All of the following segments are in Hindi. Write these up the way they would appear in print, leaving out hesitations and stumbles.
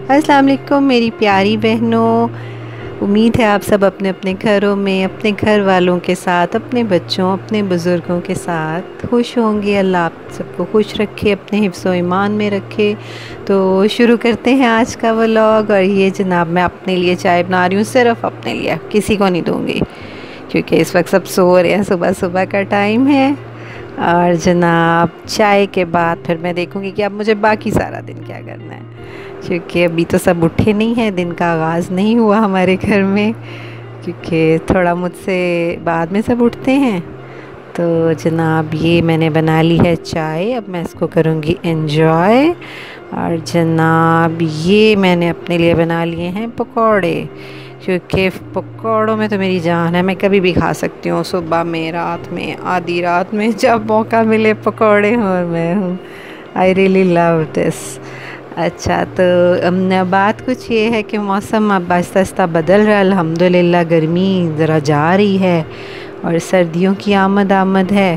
अस्सलाम वालेकुम मेरी प्यारी बहनों। उम्मीद है आप सब अपने अपने घरों में अपने घर वालों के साथ, अपने बच्चों, अपने बुज़ुर्गों के साथ खुश होंगे। अल्लाह आप सबको खुश रखे, अपने हिफ्ज़ व ईमान में रखे। तो शुरू करते हैं आज का व्लॉग। और ये जनाब मैं अपने लिए चाय बना रही हूँ, सिर्फ़ अपने लिए, किसी को नहीं दूँगी क्योंकि इस वक्त सब सो रहे हैं, सुबह सुबह का टाइम है। और जनाब चाय के बाद फिर मैं देखूँगी कि अब मुझे बाकी सारा दिन क्या करना है, क्योंकि अभी तो सब उठे नहीं हैं, दिन का आगाज़ नहीं हुआ हमारे घर में, क्योंकि थोड़ा मुझसे बाद में सब उठते हैं। तो जनाब ये मैंने बना ली है चाय, अब मैं इसको करूँगी एंजॉय। और जनाब ये मैंने अपने लिए बना लिए हैं पकौड़े, क्योंकि पकौड़ों में तो मेरी जान है, मैं कभी भी खा सकती हूँ, सुबह में, रात में, आधी रात में, जब मौका मिले पकौड़े और मैं हूँ। I really love this. अच्छा, तो बात कुछ ये है कि मौसम अब आहिस्ता आहिस्ता बदल रहा है, अल्हम्दुलिल्लाह गर्मी ज़रा जा रही है और सर्दियों की आमद है,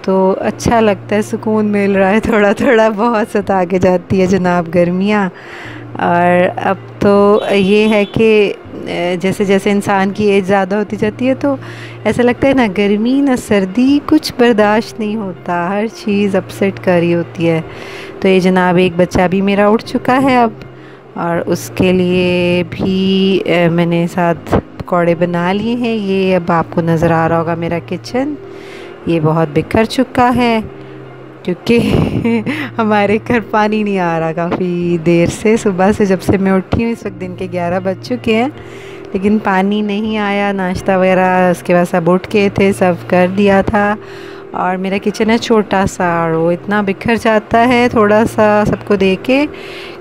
तो अच्छा लगता है, सुकून मिल रहा है थोड़ा थोड़ा। बहुत सता के जाती है जनाब गर्मियाँ। और अब तो ये है कि जैसे जैसे इंसान की एज ज़्यादा होती जाती है तो ऐसा लगता है ना गर्मी ना सर्दी कुछ बर्दाश्त नहीं होता, हर चीज़ अपसेट कर रही होती है। तो ये जनाब एक बच्चा भी मेरा उठ चुका है अब, और उसके लिए भी मैंने साथ पकौड़े बना लिए हैं। ये अब आपको नज़र आ रहा होगा मेरा किचन, ये बहुत बिखर चुका है क्योंकि हमारे घर पानी नहीं आ रहा काफ़ी देर से, सुबह से जब से मैं उठी हूँ। इस वक्त दिन के 11 बज चुके हैं लेकिन पानी नहीं आया। नाश्ता वगैरह उसके बाद सब उठ के थे, सब कर दिया था। और मेरा किचन है छोटा सा और वो इतना बिखर जाता है थोड़ा सा सबको देख के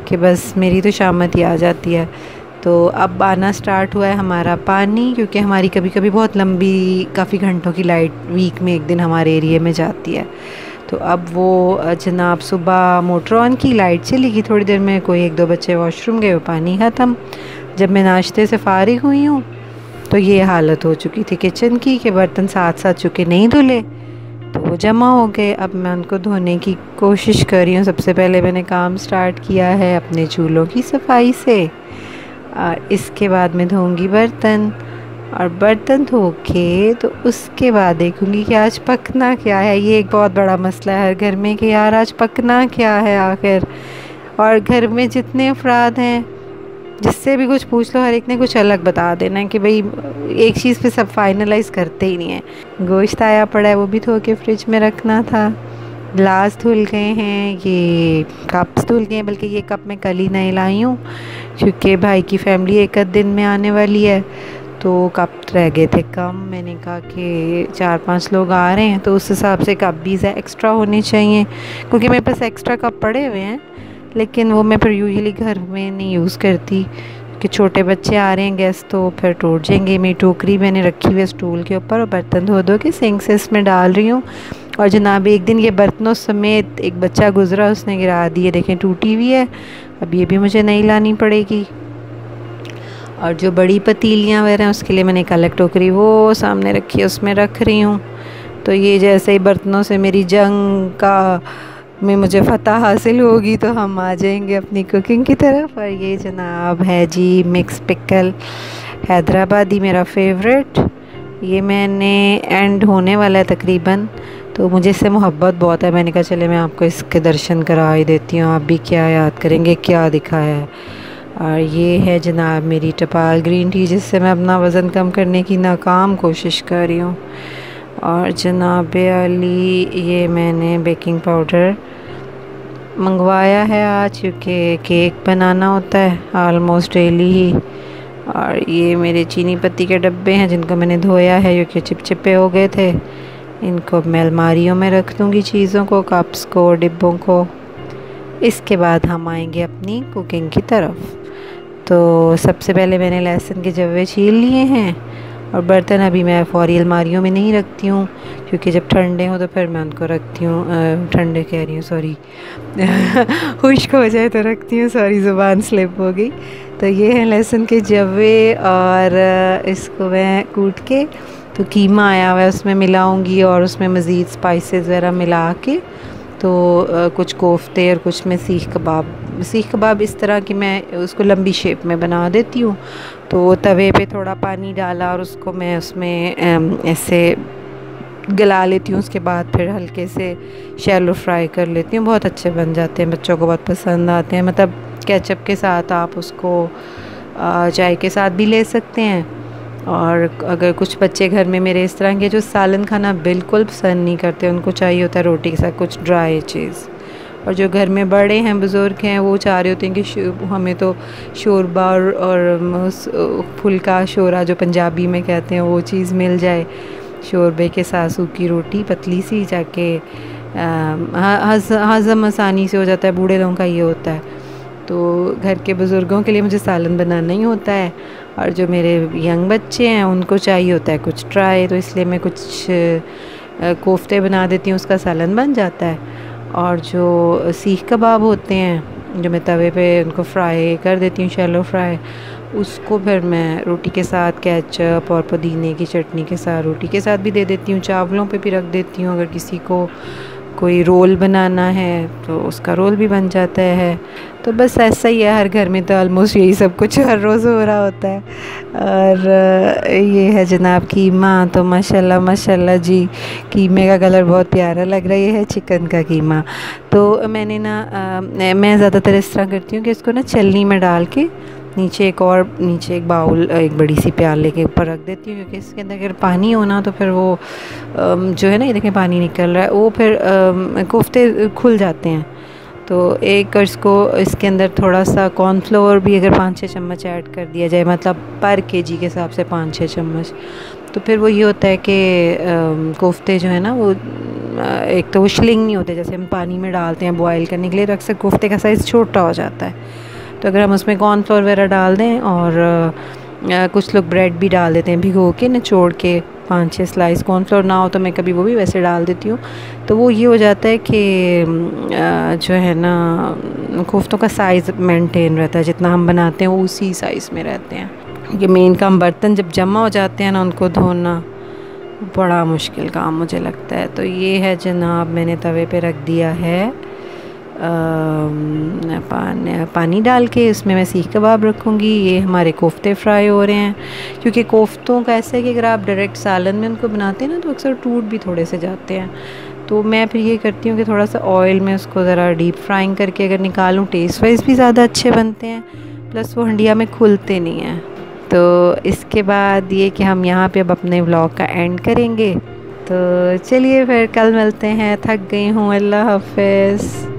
कि बस मेरी तो शामत ही आ जाती है। तो अब आना स्टार्ट हुआ है हमारा पानी, क्योंकि हमारी कभी कभी बहुत लंबी काफ़ी घंटों की लाइट वीक में एक दिन हमारे एरिया में जाती है। तो अब वो जनाब सुबह मोटर ऑन की, लाइट चली गई थोड़ी देर में, कोई एक दो बच्चे वॉशरूम गए, वो पानी ख़त्म। जब मैं नाश्ते से फ़ारिग हुई हूँ तो ये हालत हो चुकी थी किचन की कि बर्तन साथ साथ चुके नहीं धुले, तो वो जमा हो गए। अब मैं उनको धोने की कोशिश कर रही हूँ। सबसे पहले मैंने काम स्टार्ट किया है अपने चूल्हों की सफाई से, और इसके बाद मैं धोऊंगी बर्तन, और बर्तन धो के तो उसके बाद देखूंगी कि आज पकना क्या है। ये एक बहुत बड़ा मसला है हर घर में कि यार आज पकना क्या है आखिर। और घर में जितने अफराद हैं जिससे भी कुछ पूछ लो, हर एक ने कुछ अलग बता देना है कि भाई एक चीज़ पे सब फाइनलाइज करते ही नहीं है। गोश्त आया पड़ा है, वो भी धो के फ्रिज में रखना था। गिलास धुल गए हैं, ये कप्स धुल गए हैं, बल्कि ये कप मैं कल ही नहीं लाई हूँ क्योंकि भाई की फैमिली एक आध दिन में आने वाली है, तो कप रह गए थे कम। मैंने कहा कि 4-5 लोग आ रहे हैं तो उस हिसाब से कप भी एक्स्ट्रा होने चाहिए, क्योंकि मेरे पास एक्स्ट्रा कप पड़े हुए हैं लेकिन वो मैं फिर यूजुअली घर में नहीं यूज़ करती कि छोटे बच्चे आ रहे हैं गेस्ट तो फिर टूट जाएंगे। मेरी टोकरी मैंने रखी हुई है स्टूल के ऊपर और बर्तन धो धो के सिंक से इसमें डाल रही हूँ। और जनाब एक दिन ये बर्तनों समेत एक बच्चा गुजरा, उसने गिरा दिए, देखें टूटी हुई है। अब ये भी मुझे नहीं लानी पड़ेगी। और जो बड़ी पतीलियाँ वगैरह हैं उसके लिए मैंने एक अलग टोकरी वो सामने रखी है, उसमें रख रही हूँ। तो ये जैसे ही बर्तनों से मेरी जंग का में मुझे फ़तह हासिल होगी तो हम आ जाएंगे अपनी कुकिंग की तरफ। और ये जनाब है जी मिक्स पिकल हैदराबादी, मेरा फेवरेट। ये मैंने एंड होने वाला है तकरीबन, तो मुझे इससे मोहब्बत बहुत है। मैंने कहा चले मैं आपको इसके दर्शन करा ही देती हूँ, आप भी क्या याद करेंगे क्या दिखा है। और ये है जनाब मेरी टपाल ग्रीन टी, जिससे मैं अपना वज़न कम करने की नाकाम कोशिश कर रही हूँ। और जनाब अली ये मैंने बेकिंग पाउडर मंगवाया है आज, क्योंकि केक बनाना होता है आलमोस्ट डेली ही। और ये मेरे चीनी पत्ती के डब्बे हैं जिनको मैंने धोया है क्योंकि चिपचिपे हो गए थे। इनको मैं अलमारियों में रख दूँगी, चीज़ों को, कप्स को, डिब्बों को। इसके बाद हम आएंगे अपनी कुकिंग की तरफ। तो सबसे पहले मैंने लहसुन के जवे छील लिए हैं, और बर्तन अभी मैं फौरी अलमारियों में नहीं रखती हूँ क्योंकि जब ठंडे हों तो फिर मैं उनको रखती हूँ, ठंडे कह रही हूँ सॉरी खुश्क हो जाए तो रखती हूँ, सॉरी ज़ुबान स्लिप हो गई। तो ये है लहसुन के जवे, और इसको मैं कूट के तो कीमा आया हुआ है उसमें मिलाऊंगी, और उसमें मज़ीद स्पाइसेस वगैरह मिला के तो कुछ कोफ्ते और कुछ में सीख कबाब सीख कबाब इस तरह की मैं उसको लंबी शेप में बना देती हूँ। तो तवे पे थोड़ा पानी डाला और उसको मैं उसमें ऐसे गला लेती हूँ। उसके बाद फिर हल्के से शैलो फ्राई कर लेती हूँ। बहुत अच्छे बन जाते हैं, बच्चों को बहुत पसंद आते हैं। मतलब केचप के साथ आप उसको चाय के साथ भी ले सकते हैं। और अगर कुछ बच्चे घर में मेरे इस तरह के जो सालन खाना बिल्कुल पसंद नहीं करते, उनको चाहिए होता है रोटी के साथ कुछ ड्राई चीज़। और जो घर में बड़े हैं, बुज़ुर्ग हैं, वो चाह रहे होते हैं कि हमें तो शोरबा और फुल्का शोरा जो पंजाबी में कहते हैं वो चीज़ मिल जाए। शोरबे के साथ सूखी रोटी पतली सी, जाके हज़म आसानी से हो जाता है। बूढ़े लोगों का ये होता है। तो घर के बुज़ुर्गों के लिए मुझे सालन बनाना ही होता है। और जो मेरे यंग बच्चे हैं उनको चाहिए होता है कुछ ट्राई, तो इसलिए मैं कुछ कोफ्ते बना देती हूँ, उसका सालन बन जाता है। और जो सीख कबाब होते हैं जो मैं तवे पे उनको फ्राई कर देती हूँ, शैलो फ्राई, उसको फिर मैं रोटी के साथ केचप और पुदीने की चटनी के साथ रोटी के साथ भी दे देती हूँ। चावलों पे भी रख देती हूँ। अगर किसी को कोई रोल बनाना है तो उसका रोल भी बन जाता है। तो बस ऐसा ही है, हर घर में तो ऑलमोस्ट यही सब कुछ हर रोज़ हो रहा होता है। और ये है जनाब कीमा। तो माशाल्लाह माशाल्लाह जी, कीमे का कलर बहुत प्यारा लग रहा है। ये है चिकन का कीमा। तो मैंने मैं ज़्यादातर इस तरह करती हूँ कि इसको ना छलनी में डाल के नीचे एक बाउल, एक बड़ी सी प्याले के ऊपर रख देती हूँ, क्योंकि इसके अंदर अगर पानी हो ना तो फिर वो जो है ना, ये देखें पानी निकल रहा है, वो फिर कोफ्ते खुल जाते हैं। तो एक इसके अंदर थोड़ा सा कॉर्नफ्लोर भी अगर 5-6 चम्मच ऐड कर दिया जाए, मतलब पर केजी के हिसाब से 5-6 चम्मच, तो फिर वो ये होता है कि कोफ्ते जो है ना वो एक तो वो श्लिंग नहीं होते, जैसे हम पानी में डालते हैं बॉयल करने के लिए, तो अक्सर कोफ्ते का साइज़ छोटा हो जाता है। तो अगर हम उसमें कॉर्नफ्लोर वगैरह डाल दें, और कुछ लोग ब्रेड भी डाल देते हैं भिगो के निचोड़ के, 5-6 स्लाइस, कॉर्नफ्लोर ना हो तो मैं कभी वो भी वैसे डाल देती हूँ। तो वो ये हो जाता है कि जो है ना कोफ्तों का साइज़ मेंटेन रहता है, जितना हम बनाते हैं वो उसी साइज़ में रहते हैं। ये मेन काम बर्तन जब जमा हो जाते हैं ना, उनको धोना बड़ा मुश्किल काम मुझे लगता है। तो ये है जनाब, मैंने तवे पे रख दिया है पानी डाल के, इसमें मैं सीख कबाब रखूँगी। ये हमारे कोफ्ते फ्राई हो रहे हैं। क्योंकि कोफ्तों का ऐसा है कि अगर आप डायरेक्ट सालन में उनको बनाते हैं ना तो अक्सर टूट भी थोड़े से जाते हैं। तो मैं फिर ये करती हूँ कि थोड़ा सा ऑयल में उसको ज़रा डीप फ्राइंग करके अगर निकालूँ, टेस्ट वाइज भी ज़्यादा अच्छे बनते हैं, प्लस वो हंडिया में खुलते नहीं हैं। तो इसके बाद ये कि हम यहाँ पे अब अपने व्लॉग का एंड करेंगे। तो चलिए फिर कल मिलते हैं। थक गई हूँ, अल्लाह हाफ़िज़।